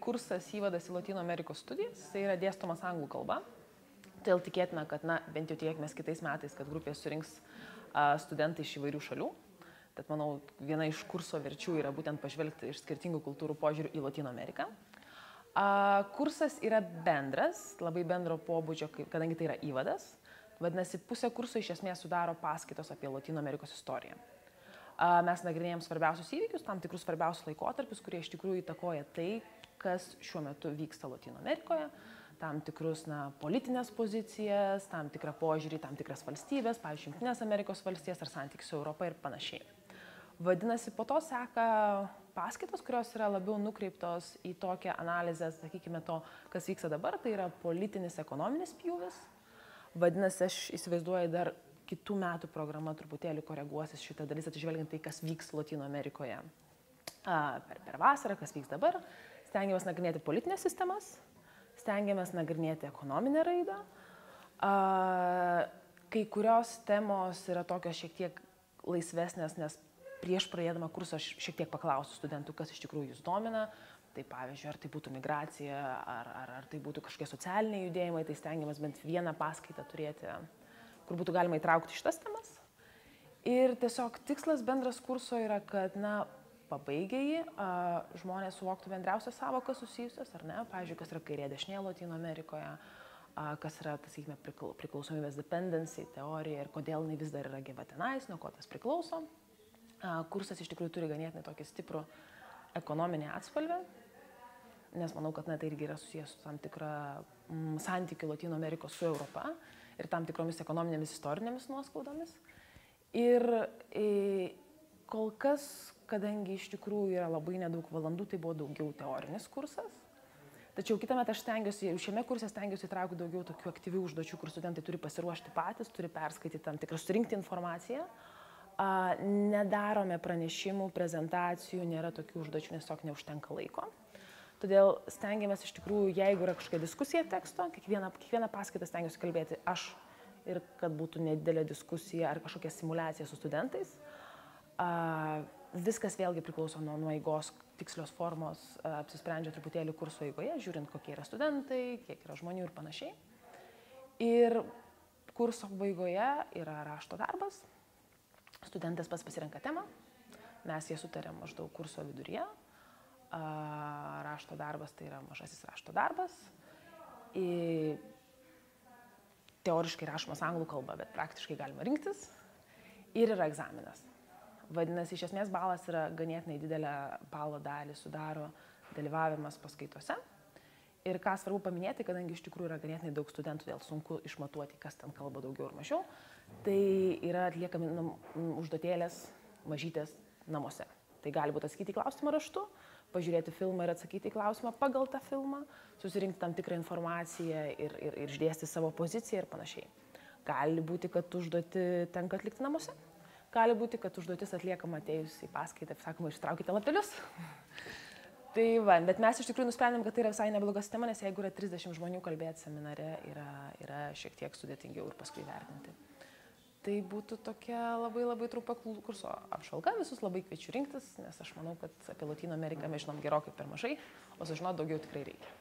Kursas įvadas į Lotynų Amerikos studijas, tai yra dėstomas anglų kalba. Todėl tikėtina, kad, bent jau tikėkimės kitais metais, kad grupė surinks studentai iš įvairių šalių. Tad, manau, viena iš kurso verčių yra būtent pažvelgti iš skirtingų kultūrų požiūrių į Lotynų Ameriką. Kursas yra bendras, labai bendro pobūdžio, kadangi tai yra įvadas. Vadinasi, pusę kurso iš esmės sudaro paskaitos apie Lotynų Amerikos istoriją. Mes nagrinėjom svarbiausius įvykius, tam tikrus svarbiausius laikotarpius, kurie iš tikrųjų įtakoja tai, kas šiuo metu vyksta Lotynų Amerikoje, tam tikrus politinės pozicijas, tam tikrą požiūrį, tam tikras valstybės, pavyzdžiui, Jungtinės Amerikos valstijas ar santykius su Europa ir panašiai. Vadinasi, po to seka paskaitos, kurios yra labiau nukreiptos į tokią analizę, sakykime, to, kas vyksta dabar, tai yra politinis, ekonominis pjūvis. Vadinasi, aš įsivaizduoju, dar kitų metų programa truputėlį koreguosis šitą dalis, atsižvelgiant tai, kas vyks Lotynų Amerikoje per vasarą, kas vyks dabar. Stengiamės nagrinėti politinės sistemas, stengiamės nagrinėti ekonominę raidą. Kai kurios temos yra tokios šiek tiek laisvesnės, nes prieš pradėdama kursą aš šiek tiek paklausiu studentų, kas iš tikrųjų jūs domina. Tai pavyzdžiui, ar tai būtų migracija, ar tai būtų kažkokie socialiniai judėjimai, tai stengiamės bent vieną paskaitą turėti, kur būtų galima įtraukti šitas temas. Ir tiesiog tikslas bendras kurso yra, kad, pabaigę jį, žmonės suvoktų bendriausias savokas susijusias, ar ne? Pavyzdžiui, kas yra kairė dešinė Lotynų Amerikoje, kas yra, sakykime, priklausomybės dependency teorija ir kodėl jinai vis dar yra gyva tenais, nuo ko tas priklauso. Kursas iš tikrųjų turi ganėtinai tokį stiprų ekonominį atspalvį, nes manau, kad tai irgi yra susijęs su tam tikra santykiu Lotynų Amerikos su Europa ir tam tikromis ekonominėmis istorinėmis nuoskaudomis. Ir kol kas, kadangi iš tikrųjų yra labai nedaug valandų, tai buvo daugiau teorinis kursas. Tačiau kitąmet aš šiame kurse stengiuosi įtraukti daugiau tokių aktyvių užduočių, kur studentai turi pasiruošti patys, turi perskaityti tam tikrą, surinkti informaciją. Nedarome pranešimų, prezentacijų, nėra tokių užduočių, nes tiesiog neužtenka laiko. Todėl stengiamės iš tikrųjų, jeigu yra kažkokia diskusija teksto, kiekvieną paskaitą stengiuosi kalbėti aš ir kad būtų nedidelė diskusija ar kažkokia simulacija su studentais. Viskas vėlgi priklauso nuo eigos, tikslios formos, apsisprendžia truputėlį kurso eigoje, žiūrint, kokie yra studentai, kiek yra žmonių ir panašiai. Ir kurso baigoje yra rašto darbas. Studentas pats pasirenka temą, mes jie sutarėm maždaug kurso viduryje. Rašto darbas tai yra mažasis rašto darbas. Teoriškai rašomas anglų kalba, bet praktiškai galima rinktis. Ir yra egzaminas. Vadinasi, iš esmės balas yra ganėtinai didelę balo dalį sudaro dalyvavimas paskaitose. Ir ką svarbu paminėti, kadangi iš tikrųjų yra ganėtinai daug studentų, dėl sunku išmatuoti, kas ten kalba daugiau ar mažiau, tai yra atliekami užduotėlės mažytės namuose. Tai gali būti atsakyti į klausimą raštu, pažiūrėti filmą ir atsakyti į klausimą pagal tą filmą, susirinkti tam tikrą informaciją ir išdėsti savo poziciją ir panašiai. Gali būti, kad užduotį tenka atlikti namuose. Gali būti, kad užduotis atliekama atėjus į paskaitą, sakoma, ištraukite lapelius. Tai bet mes iš tikrųjų nusprendėm, kad tai yra visai nebloga sistema, nes jeigu yra 30 žmonių kalbėti seminare, yra šiek tiek sudėtingiau ir paskui vertinti. Tai būtų tokia labai trumpa kurso apžvalga, visus labai kviečiu rinktis, nes aš manau, kad apie Lotynų Ameriką mes žinom gerokai per mažai, o sužinoti daugiau tikrai reikia.